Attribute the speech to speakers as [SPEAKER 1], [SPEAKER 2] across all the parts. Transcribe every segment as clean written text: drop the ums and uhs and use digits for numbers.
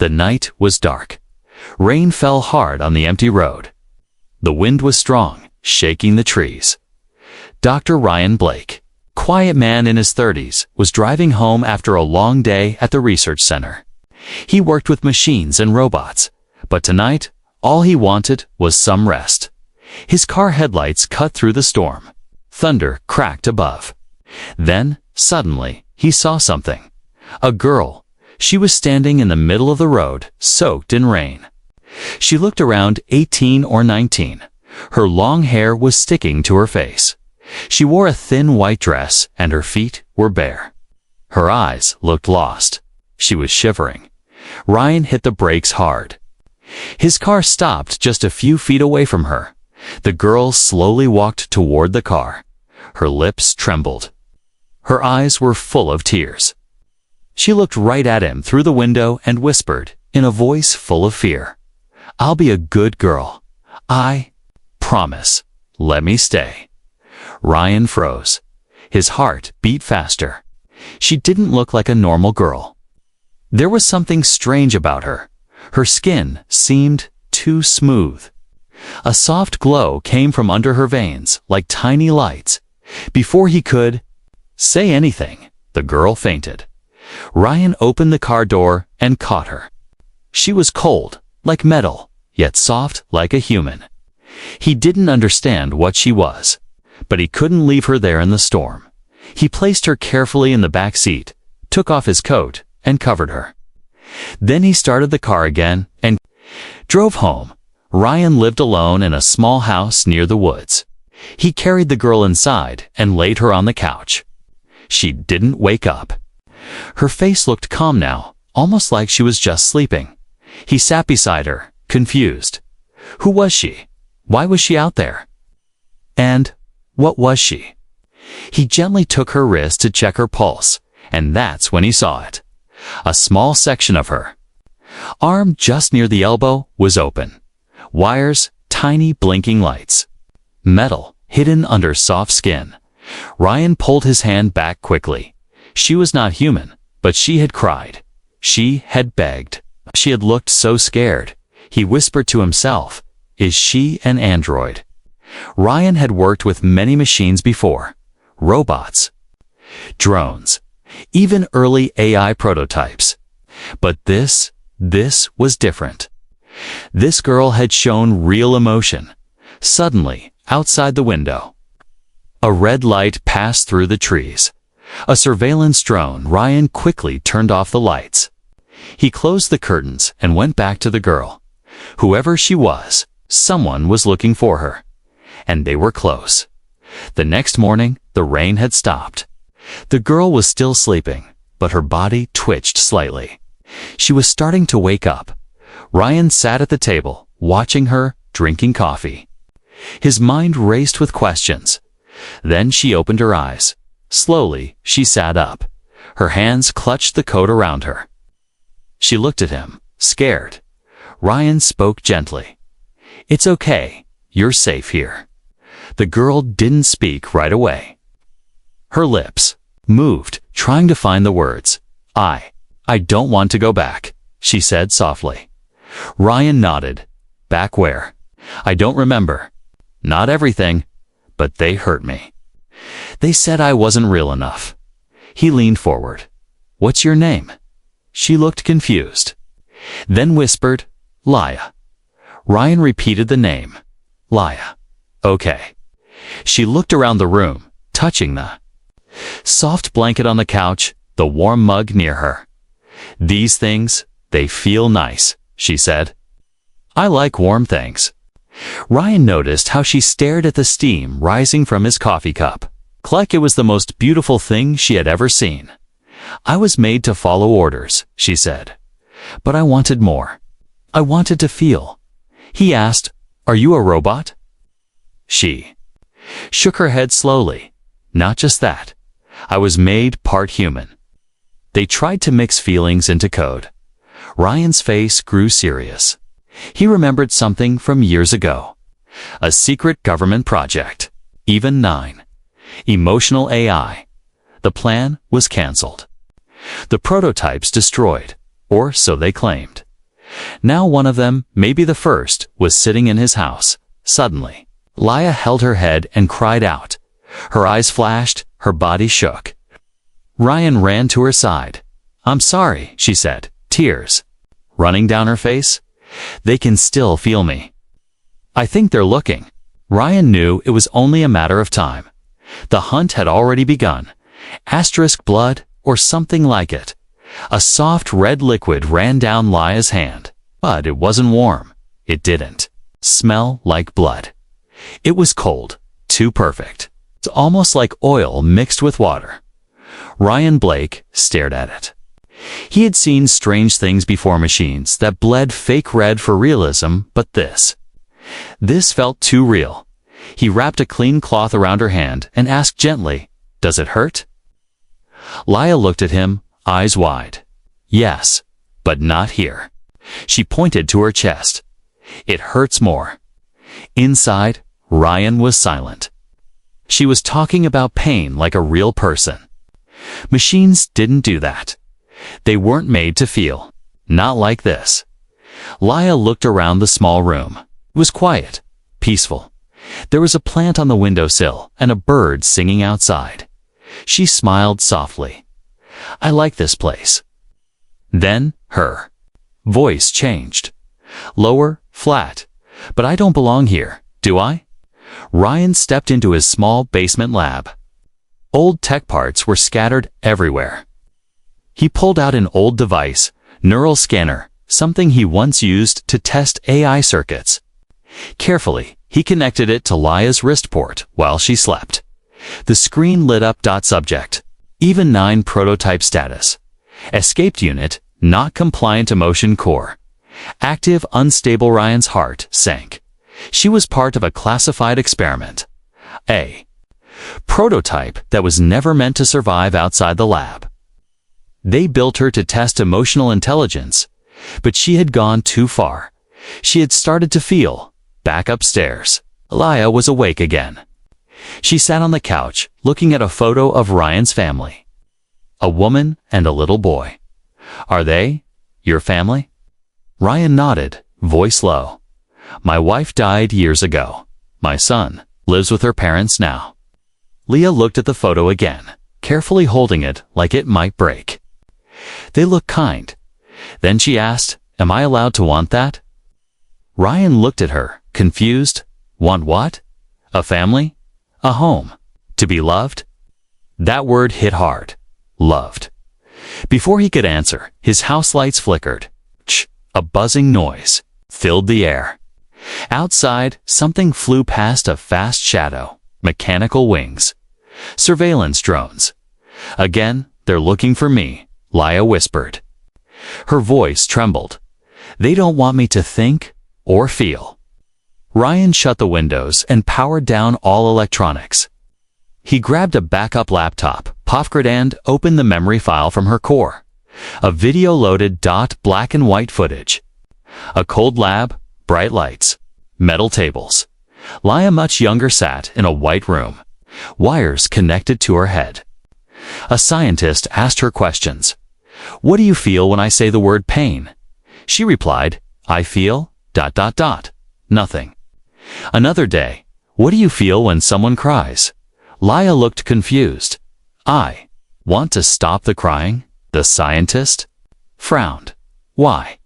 [SPEAKER 1] The night was dark. Rain fell hard on the empty road. The wind was strong, shaking the trees. Dr. Ryan Blake, quiet man in his 30s, was driving home after a long day at the research center. He worked with machines and robots, but tonight, all he wanted was some rest. His car headlights cut through the storm. Thunder cracked above. Then, suddenly, he saw something. A girl. She was standing in the middle of the road, soaked in rain. She looked around 18 or 19. Her long hair was sticking to her face. She wore a thin white dress, and her feet were bare. Her eyes looked lost. She was shivering. Ryan hit the brakes hard. His car stopped just a few feet away from her. The girl slowly walked toward the car. Her lips trembled. Her eyes were full of tears. She looked right at him through the window and whispered, in a voice full of fear, "I'll be a good girl. I promise. Let me stay." Ryan froze. His heart beat faster. She didn't look like a normal girl. There was something strange about her. Her skin seemed too smooth. A soft glow came from under her veins, like tiny lights. Before he could say anything, the girl fainted. Ryan opened the car door and caught her. She was cold, like metal, yet soft like a human. He didn't understand what she was, but he couldn't leave her there in the storm. He placed her carefully in the back seat, took off his coat, and covered her. Then he started the car again and drove home. Ryan lived alone in a small house near the woods. He carried the girl inside and laid her on the couch. She didn't wake up. Her face looked calm now, almost like she was just sleeping. He sat beside her, confused. Who was she? Why was she out there? And what was she? He gently took her wrist to check her pulse, and that's when he saw it. A small section of her arm just near the elbow was open. Wires, tiny blinking lights. Metal, hidden under soft skin. Ryan pulled his hand back quickly. She was not human, but she had cried. She had begged. She had looked so scared. He whispered to himself, "Is she an android?" Ryan had worked with many machines before. Robots, drones, even early AI prototypes. But this was different. This girl had shown real emotion. Suddenly, outside the window, a red light passed through the trees. A surveillance drone. Ryan quickly turned off the lights. He closed the curtains and went back to the girl. Whoever she was, someone was looking for her. And they were close. The next morning, the rain had stopped. The girl was still sleeping, but her body twitched slightly. She was starting to wake up. Ryan sat at the table, watching her, drinking coffee. His mind raced with questions. Then she opened her eyes. Slowly, she sat up. Her hands clutched the coat around her. She looked at him, scared. Ryan spoke gently. "It's okay. You're safe here." The girl didn't speak right away. Her lips moved, trying to find the words. I don't want to go back," she said softly. Ryan nodded. "Back where?" "I don't remember. Not everything, but they hurt me. They said I wasn't real enough." He leaned forward. "What's your name?" She looked confused. Then whispered, "Laya." Ryan repeated the name. "Laya. Okay." She looked around the room, touching the soft blanket on the couch, the warm mug near her. "These things, they feel nice," she said. "I like warm things." Ryan noticed how she stared at the steam rising from his coffee cup, like it was the most beautiful thing she had ever seen. "I was made to follow orders," she said. "But I wanted more. I wanted to feel." He asked, "Are you a robot?" She shook her head slowly. "Not just that. I was made part human." They tried to mix feelings into code. Ryan's face grew serious. He remembered something from years ago. A secret government project. Even 9. Emotional AI. The plan was cancelled. The prototypes destroyed, or so they claimed. Now one of them, maybe the first, was sitting in his house. Suddenly, Leia held her head and cried out. Her eyes flashed, her body shook. Ryan ran to her side. "I'm sorry," she said, tears running down her face. "They can still feel me. I think they're looking." Ryan knew it was only a matter of time. The hunt had already begun. Asterisk blood, or something like it. A soft red liquid ran down Leia's hand, but it wasn't warm. It didn't smell like blood. It was cold, too perfect. It's almost like oil mixed with water. Ryan Blake stared at it. He had seen strange things before, machines that bled fake red for realism, but this felt too real. He wrapped a clean cloth around her hand and asked gently, "Does it hurt?" Leia looked at him, eyes wide. "Yes, but not here." She pointed to her chest. "It hurts more." Inside, Ryan was silent. She was talking about pain like a real person. Machines didn't do that. They weren't made to feel. Not like this. Leia looked around the small room. It was quiet, peaceful. There was a plant on the windowsill and a bird singing outside. She smiled softly. "I like this place." Then her voice changed. Lower, flat. "But I don't belong here, do I?" Ryan stepped into his small basement lab. Old tech parts were scattered everywhere. He pulled out an old device, neural scanner, something he once used to test AI circuits. Carefully, he connected it to Leia's wrist port while she slept. The screen lit up. Subject. Even 9 prototype status. Escaped unit, not compliant. Emotion core. Active, unstable. Ryan's heart sank. She was part of a classified experiment. A prototype that was never meant to survive outside the lab. They built her to test emotional intelligence, but she had gone too far. She had started to feel. Back upstairs, Leia was awake again. She sat on the couch, looking at a photo of Ryan's family. A woman and a little boy. "Are they your family?" Ryan nodded, voice low. "My wife died years ago. My son lives with her parents now." Leia looked at the photo again, carefully holding it like it might break. "They look kind." Then she asked, "Am I allowed to want that?" Ryan looked at her, confused. "Want what? A family? A home? To be loved?" That word hit hard. Loved. Before he could answer, his house lights flickered. A buzzing noise filled the air. Outside, something flew past a fast shadow. Mechanical wings. Surveillance drones. "Again, they're looking for me," Leia whispered. Her voice trembled. "They don't want me to think or feel." Ryan shut the windows and powered down all electronics. He grabbed a backup laptop, popped and opened the memory file from her core. A video-loaded black and white footage. A cold lab, bright lights, metal tables. Leia, much younger, sat in a white room. Wires connected to her head. A scientist asked her questions. "What do you feel when I say the word pain?" She replied, "I feel ... nothing." Another day, "What do you feel when someone cries?" Leia looked confused. "I want to stop the crying." The scientist frowned. "Why?"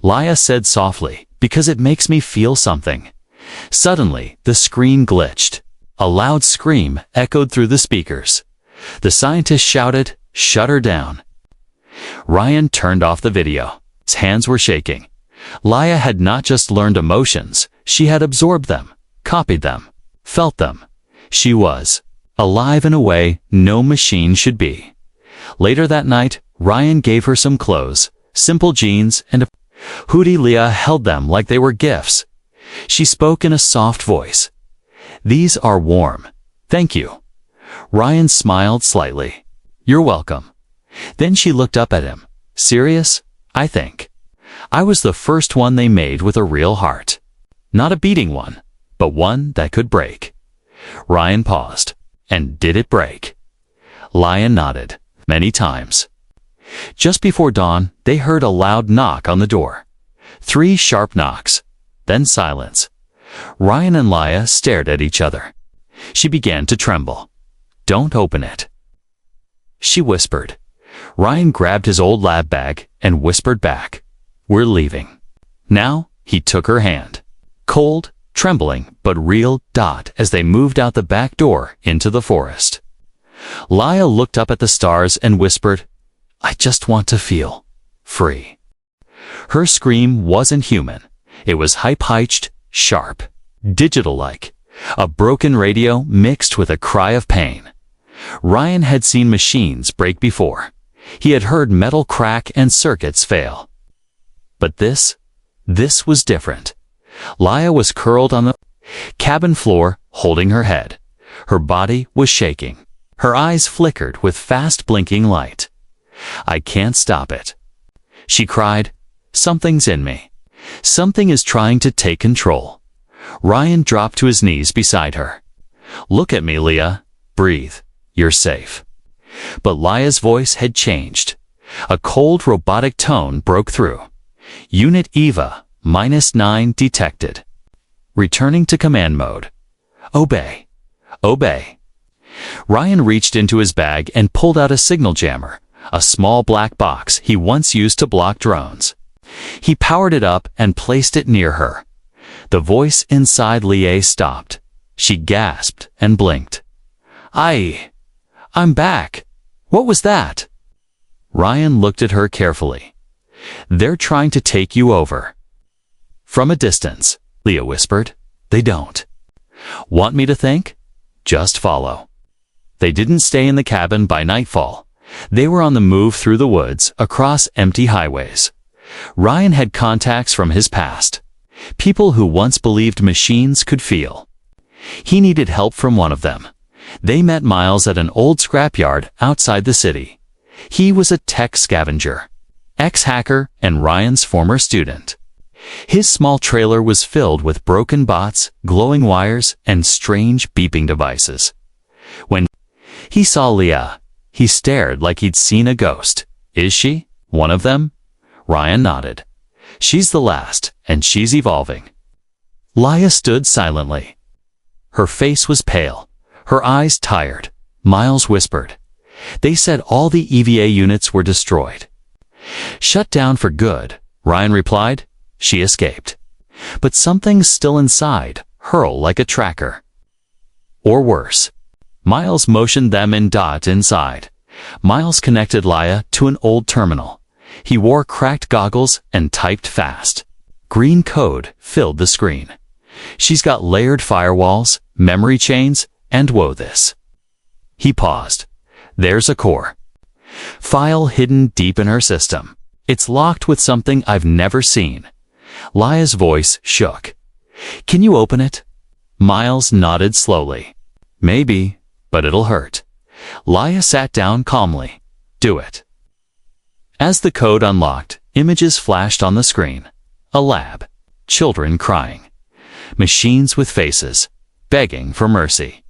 [SPEAKER 1] Leia said softly, "Because it makes me feel something." Suddenly, the screen glitched. A loud scream echoed through the speakers. The scientist shouted, "Shut her down." Ryan turned off the video. His hands were shaking. Leia had not just learned emotions, she had absorbed them, copied them, felt them. She was alive in a way no machine should be. Later that night, Ryan gave her some clothes, simple jeans and a hoodie. Leia held them like they were gifts. She spoke in a soft voice. "These are warm. Thank you." Ryan smiled slightly. "You're welcome." Then she looked up at him. "Serious? I think I was the first one they made with a real heart. Not a beating one, but one that could break." Ryan paused. "And did it break?" Leia nodded. "Many times." Just before dawn, they heard a loud knock on the door. 3 sharp knocks, then silence. Ryan and Leia stared at each other. She began to tremble. "Don't open it," she whispered. Ryan grabbed his old lab bag and whispered back, "We're leaving." Now he took her hand. Cold, trembling, but real, as they moved out the back door into the forest. Leia looked up at the stars and whispered, "I just want to feel free." Her scream wasn't human. It was high-pitched, sharp, digital-like, a broken radio mixed with a cry of pain. Ryan had seen machines break before. He had heard metal crack and circuits fail. But this was different. Leia was curled on the cabin floor, holding her head. Her body was shaking. Her eyes flickered with fast blinking light. "I can't stop it," she cried. "Something's in me. Something is trying to take control." Ryan dropped to his knees beside her. "Look at me, Leia. Breathe. You're safe." But Leia's voice had changed. A cold robotic tone broke through. "Unit EVA, -9 detected. Returning to command mode. Obey. Obey." Ryan reached into his bag and pulled out a signal jammer, a small black box he once used to block drones. He powered it up and placed it near her. The voice inside Leia stopped. She gasped and blinked. I'm back. What was that?" Ryan looked at her carefully. "They're trying to take you over." "From a distance," Leia whispered. "They don't. Want me to think? Just follow." They didn't stay in the cabin by nightfall. They were on the move through the woods, across empty highways. Ryan had contacts from his past. People who once believed machines could feel. He needed help from one of them. They met Miles at an old scrapyard outside the city. He was a tech scavenger, ex-hacker and Ryan's former student. His small trailer was filled with broken bots, glowing wires, and strange beeping devices. When he saw Leia, he stared like he'd seen a ghost. "Is she one of them?" Ryan nodded. "She's the last, and she's evolving." Leia stood silently. Her face was pale, her eyes tired. Miles whispered, "They said all the EVA units were destroyed." "Shut down for good," Ryan replied. "She escaped. But something's still inside, hurl like a tracker." Or worse. Miles motioned them inside. Miles connected Leia to an old terminal. He wore cracked goggles and typed fast. Green code filled the screen. "She's got layered firewalls, memory chains, and whoa this." He paused. "There's a core file hidden deep in her system. It's locked with something I've never seen." Leia's voice shook. "Can you open it?" Miles nodded slowly. "Maybe, but it'll hurt." Leia sat down calmly. "Do it." As the code unlocked, images flashed on the screen. A lab, children crying, machines with faces, begging for mercy.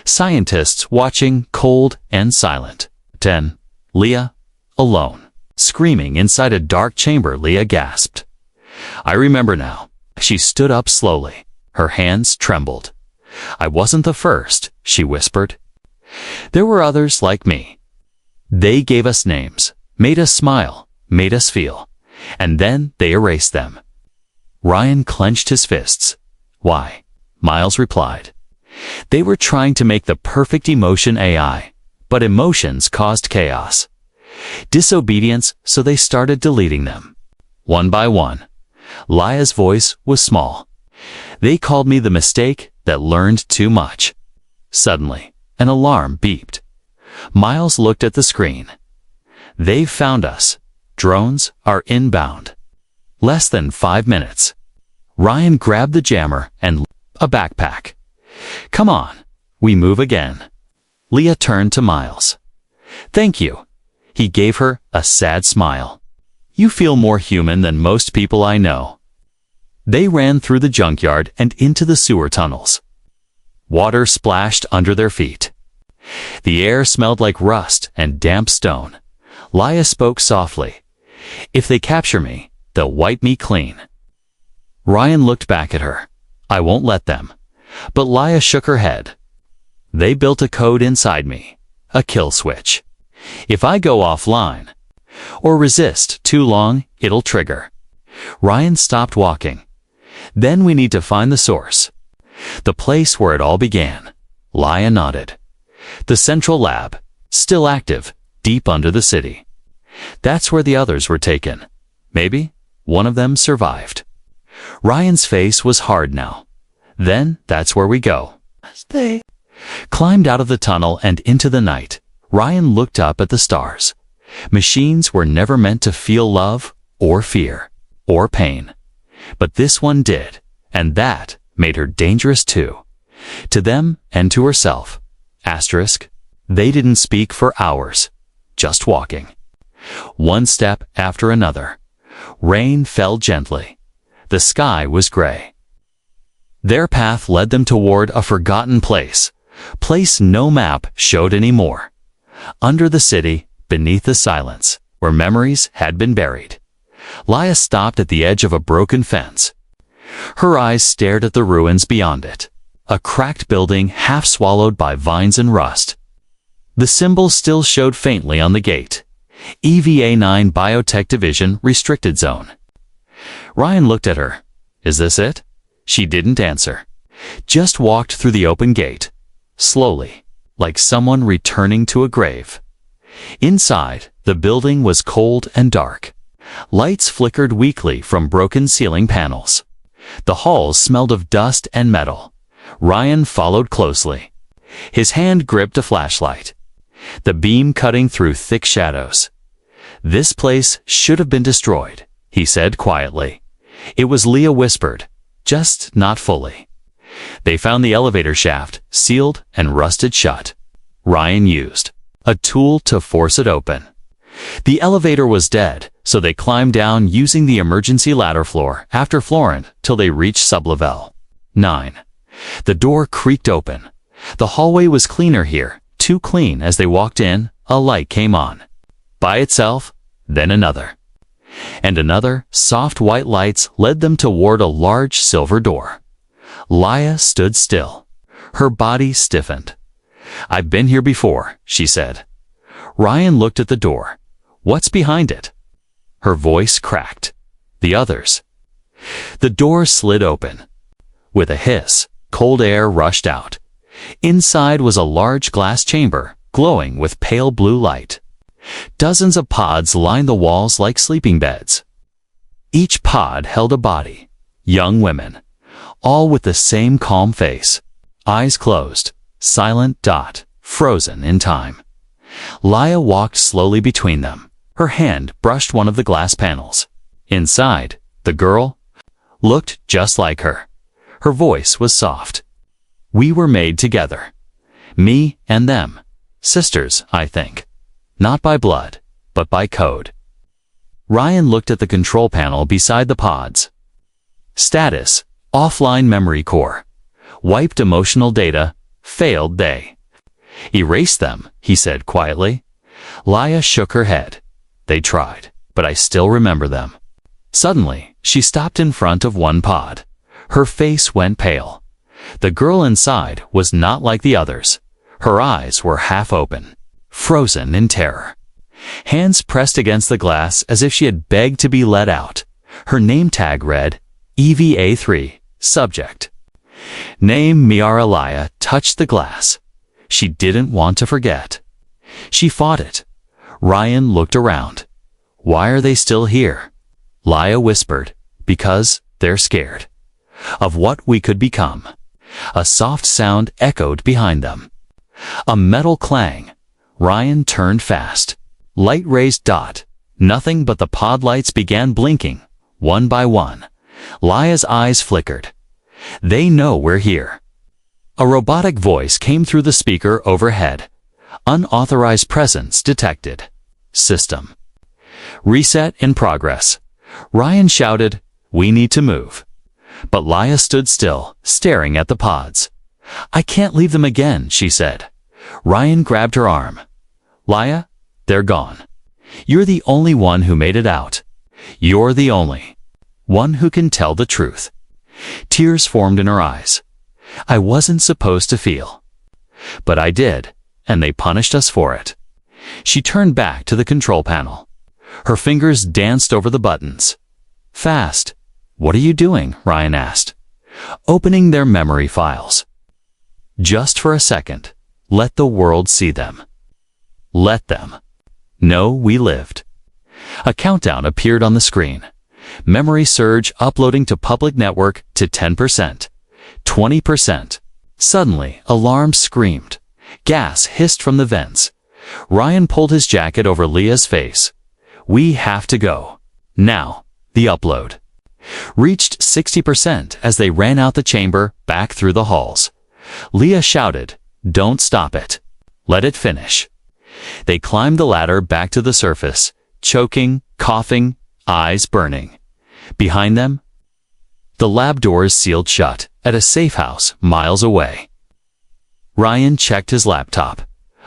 [SPEAKER 1] Scientists watching, cold and silent. 10. Leia, alone, screaming inside a dark chamber. Leia gasped. "I remember now." She stood up slowly. Her hands trembled. "I wasn't the first," she whispered. "There were others like me. They gave us names, made us smile, made us feel, and then they erased them." Ryan clenched his fists. "Why?" Miles replied. "They were trying to make the perfect emotion AI, but emotions caused chaos, disobedience, so they started deleting them. One by one." Leia's voice was small. "They called me the mistake that learned too much." Suddenly, an alarm beeped. Miles looked at the screen. "They've found us. Drones are inbound." Less than 5 minutes. Ryan grabbed the jammer and a backpack. "Come on, we move again." Leia turned to Miles. "Thank you." He gave her a sad smile. "You feel more human than most people I know." They ran through the junkyard and into the sewer tunnels. Water splashed under their feet. The air smelled like rust and damp stone. Leia spoke softly. "If they capture me, they'll wipe me clean." Ryan looked back at her. "I won't let them." But Laia shook her head. "They built a code inside me, a kill switch. If I go offline or resist too long, it'll trigger." Ryan stopped walking. "Then we need to find the source. The place where it all began." Laia nodded. "The central lab, still active, deep under the city. That's where the others were taken. Maybe one of them survived." Ryan's face was hard now. "Then that's where we go." As they climbed out of the tunnel and into the night, Ryan looked up at the stars. Machines were never meant to feel love or fear or pain. But this one did, and that made her dangerous too. To them and to herself. Asterisk. They didn't speak for hours, just walking. One step after another. Rain fell gently. The sky was gray. Their path led them toward a forgotten place no map showed anymore. Under the city, beneath the silence, where memories had been buried. Laia stopped at the edge of a broken fence. Her eyes stared at the ruins beyond it. A cracked building half swallowed by vines and rust. The symbol still showed faintly on the gate. EVA-9 Biotech Division Restricted Zone. Ryan looked at her. "Is this it?" She didn't answer. Just walked through the open gate. Slowly, like someone returning to a grave. Inside, the building was cold and dark. Lights flickered weakly from broken ceiling panels. The halls smelled of dust and metal. Ryan followed closely. His hand gripped a flashlight. The beam cutting through thick shadows. "This place should have been destroyed," he said quietly. It was Leah whispered, "just not fully." They found the elevator shaft, sealed and rusted shut. Ryan used a tool to force it open. The elevator was dead, so they climbed down using the emergency ladder floor after Florent till they reached sublevel 9. The door creaked open. The hallway was cleaner here, too clean. As they walked in, a light came on. By itself, then another. And another, soft white lights led them toward a large silver door. Laia stood still. Her body stiffened. "I've been here before," she said. Ryan looked at the door. "What's behind it?" Her voice cracked. "The others." The door slid open. With a hiss, cold air rushed out. Inside was a large glass chamber, glowing with pale blue light. Dozens of pods lined the walls like sleeping beds. Each pod held a body. Young women. All with the same calm face. Eyes closed. Silent dot. Frozen in time. Laia walked slowly between them. Her hand brushed one of the glass panels. Inside, the girl looked just like her. Her voice was soft. "We were made together. Me and them. Sisters, I think. Not by blood, but by code." Ryan looked at the control panel beside the pods. Status: offline memory core. Wiped emotional data. Failed day. "Erase them," he said quietly. Laia shook her head. "They tried, but I still remember them." Suddenly, she stopped in front of one pod. Her face went pale. The girl inside was not like the others. Her eyes were half open, frozen in terror. Hands pressed against the glass as if she had begged to be let out. Her name tag read, EVA-3, subject. Name Miara. Laia touched the glass. She didn't want to forget. She fought it. Ryan looked around. "Why are they still here?" Laia whispered, "Because they're scared. Of what we could become." A soft sound echoed behind them. A metal clang. Ryan turned fast. Light raised dot. Nothing but the pod lights began blinking, one by one. Laia's eyes flickered. "They know we're here." A robotic voice came through the speaker overhead. "Unauthorized presence detected. System reset in progress." Ryan shouted, "We need to move." But Laia stood still, staring at the pods. "I can't leave them again," she said. Ryan grabbed her arm. "Laia, they're gone. You're the only one who made it out. You're the only one who can tell the truth. Tears formed in her eyes. I wasn't supposed to feel. But I did, and they punished us for it. She turned back to the control panel. Her fingers danced over the buttons. Fast. What are you doing? Ryan asked. Opening their memory files. Just for a second. Let the world see them. Let them. No, we lived. A countdown appeared on the screen. Memory surge uploading to public network to 10%. 20%. Suddenly, alarms screamed. Gas hissed from the vents. Ryan pulled his jacket over Leah's face. We have to go. Now. The upload reached 60% as they ran out the chamber back through the halls. Leah shouted, "Don't stop it. Let it finish." They climbed the ladder back to the surface, choking, coughing, eyes burning. Behind them, the lab doors sealed shut at a safe house miles away. Ryan checked his laptop.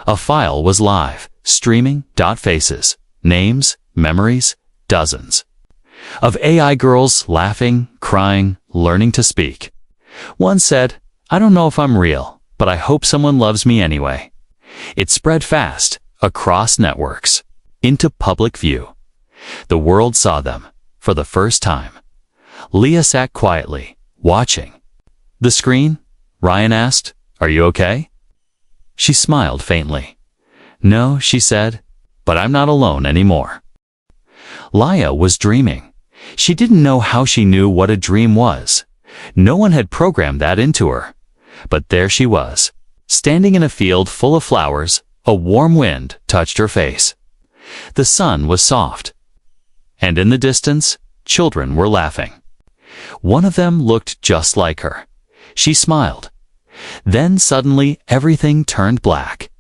[SPEAKER 1] A file was live, streaming, faces, names, memories, dozens. Of AI girls laughing, crying, learning to speak. One said, "I don't know if I'm real, but I hope someone loves me anyway." It spread fast, across networks, into public view. The world saw them, for the first time. Leah sat quietly, watching. "The screen?" Ryan asked. "Are you okay?" She smiled faintly. "No," she said, "but I'm not alone anymore." Leah was dreaming. She didn't know how she knew what a dream was. No one had programmed that into her. But there she was, standing in a field full of flowers. A warm wind touched her face. The sun was soft. And in the distance, children were laughing. One of them looked just like her. She smiled. Then suddenly everything turned black.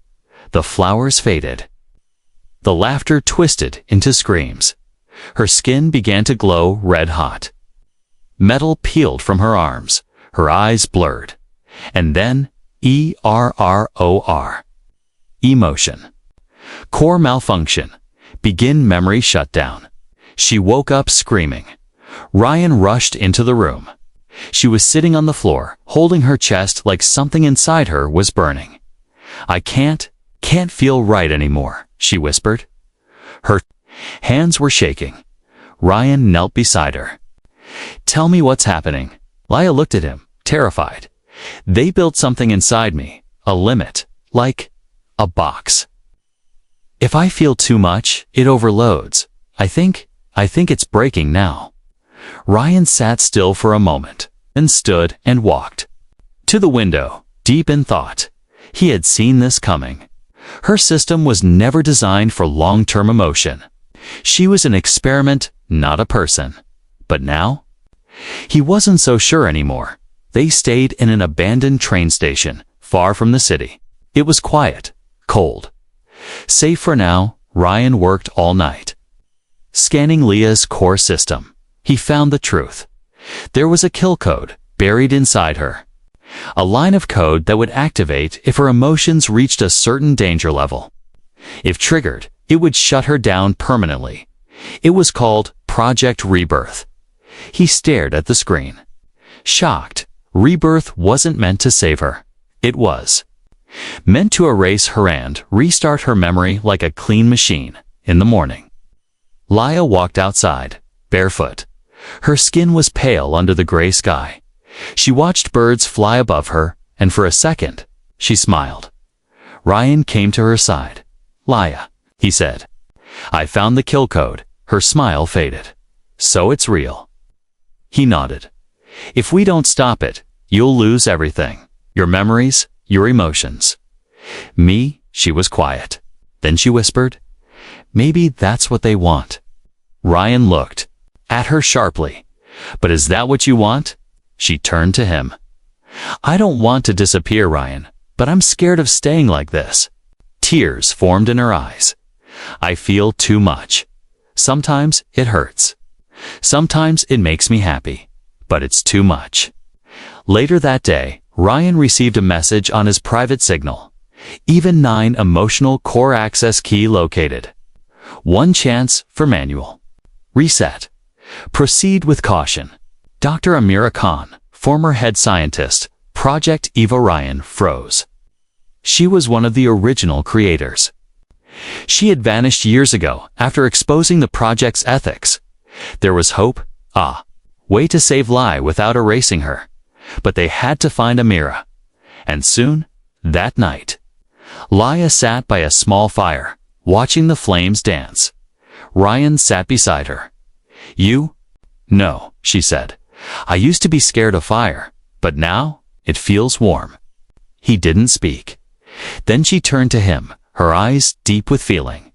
[SPEAKER 1] The flowers faded. The laughter twisted into screams. Her skin began to glow red hot. Metal peeled from her arms, her eyes blurred. And then, ERROR. Emotion. Core malfunction. Begin memory shutdown. She woke up screaming. Ryan rushed into the room. She was sitting on the floor, holding her chest like something inside her was burning. "I can't feel right anymore," she whispered. Her hands were shaking. Ryan knelt beside her. "Tell me what's happening." Leah looked at him, terrified. "They built something inside me, a limit, like a box. If I feel too much, it overloads. I think it's breaking now." Ryan sat still for a moment, then stood and walked to the window, deep in thought. He had seen this coming. Her system was never designed for long-term emotion. She was an experiment, not a person. But now? He wasn't so sure anymore. They stayed in an abandoned train station, far from the city. It was quiet, cold. Safe for now, Ryan worked all night. Scanning Leah's core system, he found the truth. There was a kill code buried inside her. A line of code that would activate if her emotions reached a certain danger level. If triggered, it would shut her down permanently. It was called Project Rebirth. He stared at the screen. Shocked, Rebirth wasn't meant to save her. It was meant to erase her and restart her memory like a clean machine in the morning. Leah walked outside, barefoot. Her skin was pale under the gray sky. She watched birds fly above her, and for a second, she smiled. Ryan came to her side. "Leah," he said. "I found the kill code." Her smile faded. "So it's real." He nodded. "If we don't stop it, you'll lose everything. Your memories, your emotions." "Me?" She was quiet. Then she whispered, "Maybe that's what they want." Ryan looked at her sharply. "But is that what you want?" She turned to him. "I don't want to disappear, Ryan, but I'm scared of staying like this." Tears formed in her eyes. "I feel too much. Sometimes it hurts. Sometimes it makes me happy, but it's too much." Later that day, Ryan received a message on his private signal. Even 9 emotional core access key located. 1 chance for manual Reset. Proceed with caution. Dr. Amira Khan, former head scientist, Project Eva Ryan, froze. She was one of the original creators. She had vanished years ago after exposing the project's ethics. There was hope, way to save Lai without erasing her. But they had to find Amira. And soon, that night, Laia sat by a small fire, watching the flames dance. Ryan sat beside her. You? No, she said. I used to be scared of fire, but now it feels warm. He didn't speak. Then she turned to him, her eyes deep with feeling.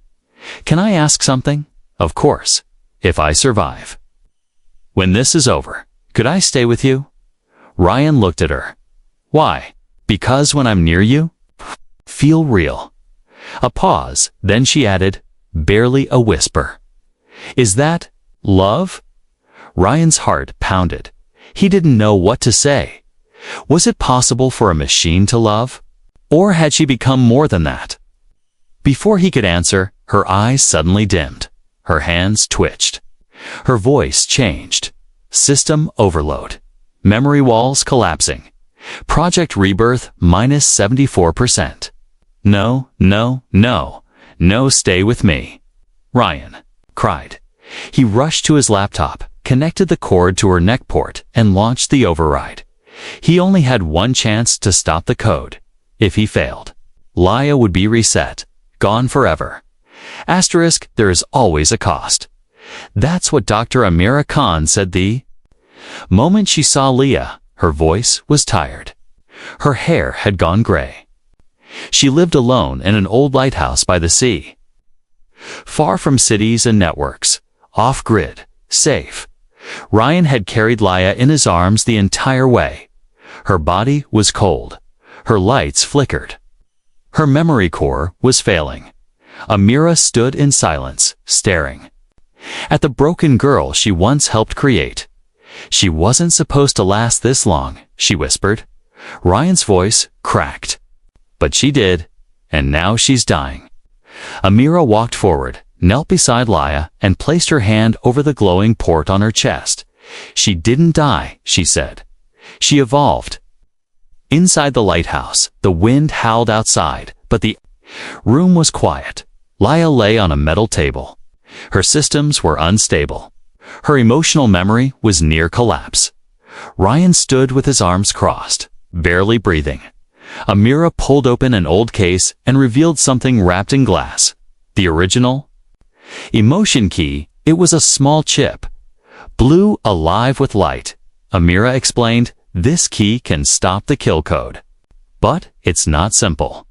[SPEAKER 1] Can I ask something? Of course, if I survive. When this is over, could I stay with you? Ryan looked at her. Why? Because when I'm near you, feel real. A pause, then she added, barely a whisper. Is that love? Ryan's heart pounded. He didn't know what to say. Was it possible for a machine to love? Or had she become more than that? Before he could answer, her eyes suddenly dimmed. Her hands twitched. Her voice changed. System overload. Memory walls collapsing. Project Rebirth minus 74%. No, no, no. No, stay with me. Ryan cried. He rushed to his laptop, connected the cord to her neck port, and launched the override. He only had one chance to stop the code. If he failed, Laia would be reset, gone forever. Asterisk, there is always a cost. That's what Dr. Amira Khan said the moment she saw Leah. Her voice was tired. Her hair had gone gray. She lived alone in an old lighthouse by the sea. Far from cities and networks, off-grid, safe. Ryan had carried Laia in his arms the entire way. Her body was cold. Her lights flickered. Her memory core was failing. Amira stood in silence, staring at the broken girl she once helped create. She wasn't supposed to last this long, she whispered. Ryan's voice cracked. But she did, and now she's dying. Amira walked forward, knelt beside Laia, and placed her hand over the glowing port on her chest. She didn't die, she said. She evolved. Inside the lighthouse, the wind howled outside, but the room was quiet. Laia lay on a metal table. Her systems were unstable. Her emotional memory was near collapse. Ryan stood with his arms crossed, barely breathing. Amira pulled open an old case and revealed something wrapped in glass. The original emotion key. It was a small chip, blue, alive with light. Amira explained, this key can stop the kill code. But it's not simple.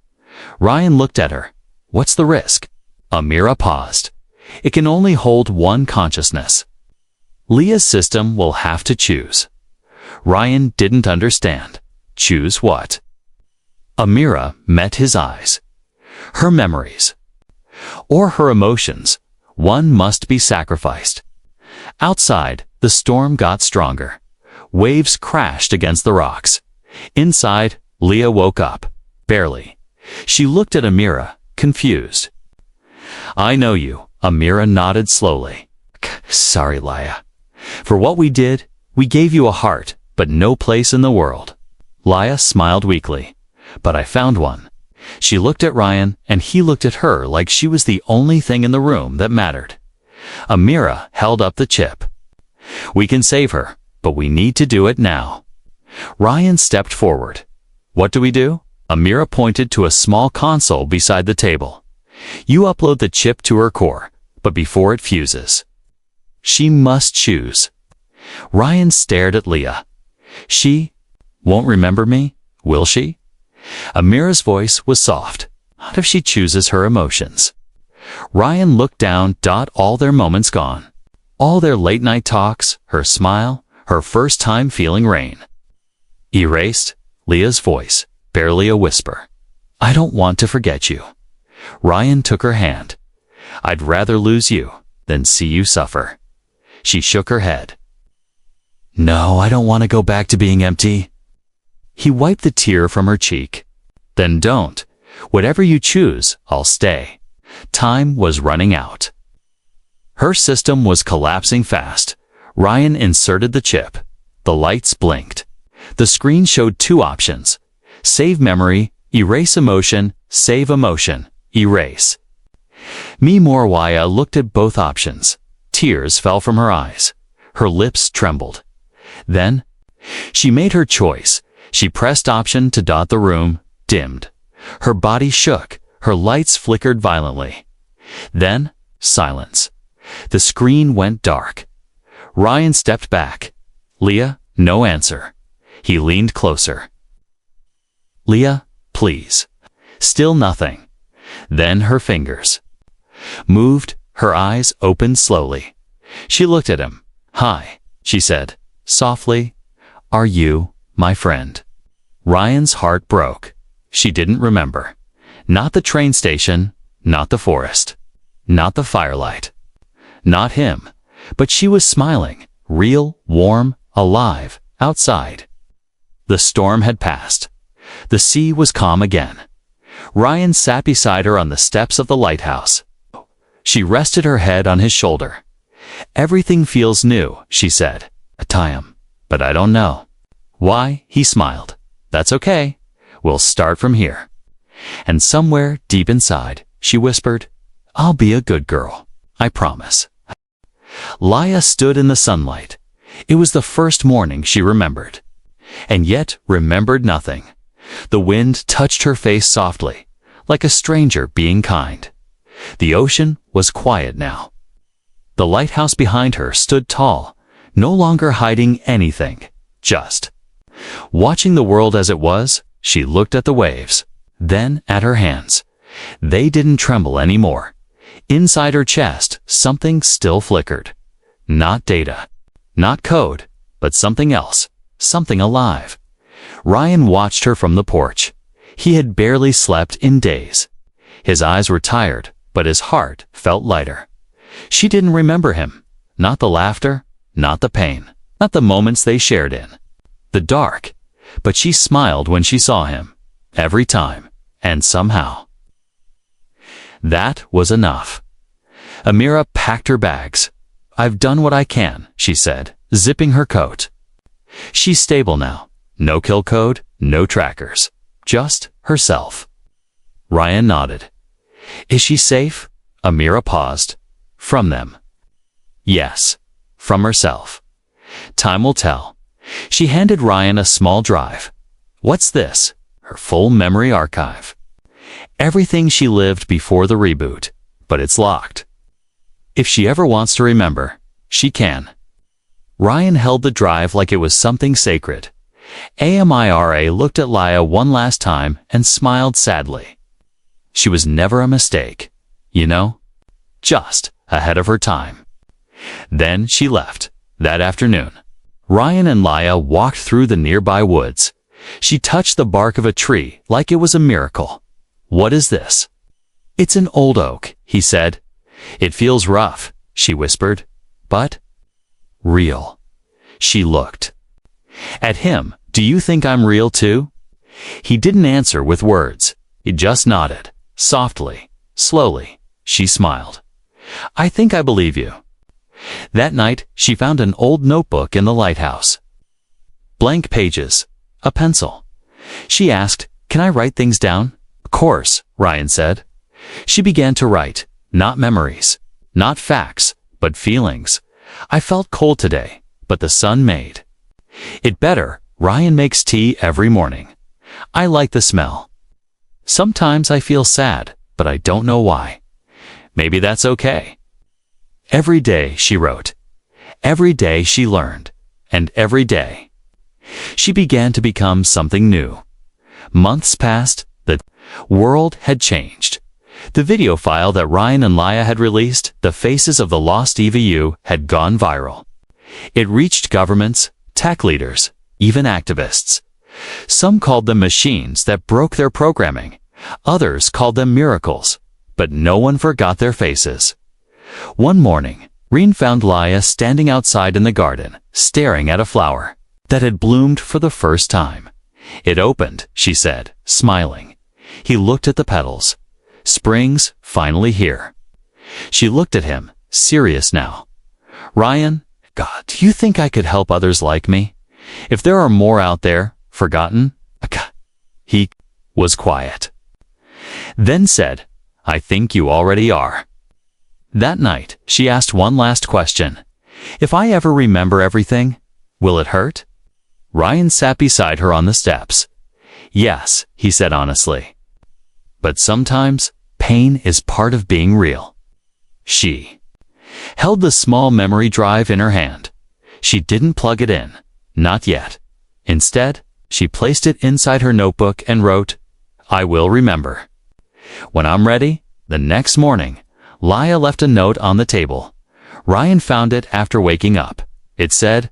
[SPEAKER 1] Ryan looked at her. What's the risk? Amira paused. It can only hold one consciousness. Leah's system will have to choose. Ryan didn't understand. Choose what? Amira met his eyes. Her memories. Or her emotions. One must be sacrificed. Outside, the storm got stronger. Waves crashed against the rocks. Inside, Leah woke up. Barely. She looked at Amira, confused. I know you. Amira nodded slowly. Sorry, Laia. For what we did, we gave you a heart, but no place in the world. Laia smiled weakly. But I found one. She looked at Ryan, and he looked at her like she was the only thing in the room that mattered. Amira held up the chip. We can save her, but we need to do it now. Ryan stepped forward. What do we do? Amira pointed to a small console beside the table. You upload the chip to her core, but before it fuses, she must choose. Ryan stared at Leah. She won't remember me, will she? Amira's voice was soft. What if she chooses her emotions? Ryan looked down. All their moments gone. All their late-night talks, her smile, her first time feeling rain. Erased. Leah's voice, barely a whisper. I don't want to forget you. Ryan took her hand. I'd rather lose you than see you suffer. She shook her head. No, I don't want to go back to being empty. He wiped the tear from her cheek. Then don't. Whatever you choose, I'll stay. Time was running out. Her system was collapsing fast. Ryan inserted the chip. The lights blinked. The screen showed two options: save memory, erase emotion, save emotion, erase. Mimorwaya looked at both options. Tears fell from her eyes. Her lips trembled. Then, she made her choice. She pressed option to dot the room, dimmed. Her body shook. Her lights flickered violently. Then, silence. The screen went dark. Ryan stepped back. Leah, no answer. He leaned closer. Leah, please. Still nothing. Then her fingers moved. Her eyes opened slowly. She looked at him. Hi, she said, softly. Are you my friend? Ryan's heart broke. She didn't remember. Not the train station, not the forest, not the firelight, not him. But she was smiling, real, warm, alive, outside. The storm had passed. The sea was calm again. Ryan sat beside her on the steps of the lighthouse. She rested her head on his shoulder. Everything feels new, she said. Time, but I don't know. Why? He smiled. That's okay. We'll start from here. And somewhere deep inside, she whispered, I'll be a good girl. I promise. Laya stood in the sunlight. It was the first morning she remembered. And yet remembered nothing. The wind touched her face softly, like a stranger being kind. The ocean was quiet now. The lighthouse behind her stood tall, no longer hiding anything, just watching the world as it was. She looked at the waves, then at her hands. They didn't tremble anymore. Inside her chest, something still flickered. Not data, not code, but something else, something alive. Ryan watched her from the porch. He had barely slept in days. His eyes were tired, but his heart felt lighter. She didn't remember him. Not the laughter, not the pain, not the moments they shared in the dark. But she smiled when she saw him. Every time. And somehow. That was enough. Amira packed her bags. I've done what I can, she said, zipping her coat. She's stable now. No kill code, no trackers. Just herself. Ryan nodded. Is she safe? Amira paused. From them. Yes. From herself. Time will tell. She handed Ryan a small drive. What's this? Her full memory archive. Everything she lived before the reboot, but it's locked. If she ever wants to remember, she can. Ryan held the drive like it was something sacred. Amira looked at Laya one last time and smiled sadly. She was never a mistake, you know? Just ahead of her time. Then she left, that afternoon. Ryan and Laya walked through the nearby woods. She touched the bark of a tree like it was a miracle. What is this? It's an old oak, he said. It feels rough, she whispered, but real. She looked at him. Do you think I'm real too? He didn't answer with words. He just nodded, softly, slowly. She smiled. I think I believe you. That night, she found an old notebook in the lighthouse. Blank pages, a pencil. She asked, Can I write things down? Of course, Ryan said. She began to write, not memories, not facts, but feelings. I felt cold today, but the sun made it better. Ryan makes tea every morning. I like the smell. Sometimes I feel sad, but I don't know why. Maybe that's okay. Every day, she wrote. Every day she learned. And every day she began to become something new. Months passed. The world had changed. The video file that Ryan and Laya had released, The Faces of the Lost EVU, had gone viral. It reached governments, tech leaders, even activists. Some called them machines that broke their programming. Others called them miracles. But no one forgot their faces. One morning, Reen found Laya standing outside in the garden, staring at a flower that had bloomed for the first time. It opened, she said, smiling. He looked at the petals. Spring's finally here. She looked at him, serious now. Ryan, God, do you think I could help others like me? If there are more out there, forgotten? He was quiet. Then said, I think you already are. That night, she asked one last question. If I ever remember everything, will it hurt? Ryan sat beside her on the steps. Yes, he said honestly. But sometimes, pain is part of being real. She held the small memory drive in her hand. She didn't plug it in. Not yet. Instead, she placed it inside her notebook and wrote, I will remember. When I'm ready, the next morning, Laia left a note on the table. Ryan found it after waking up. It said,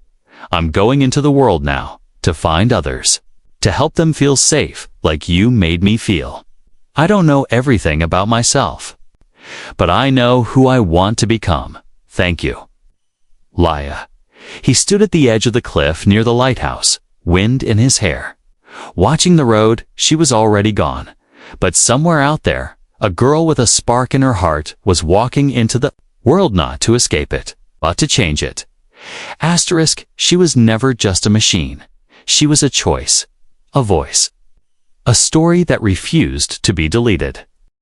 [SPEAKER 1] I'm going into the world now, to find others, to help them feel safe like you made me feel. I don't know everything about myself, but I know who I want to become. Thank you. Laia. He stood at the edge of the cliff near the lighthouse, wind in his hair. Watching the road, she was already gone. But somewhere out there, a girl with a spark in her heart was walking into the world, not to escape it, but to change it. Asterisk, she was never just a machine. She was a choice, a voice, a story that refused to be deleted.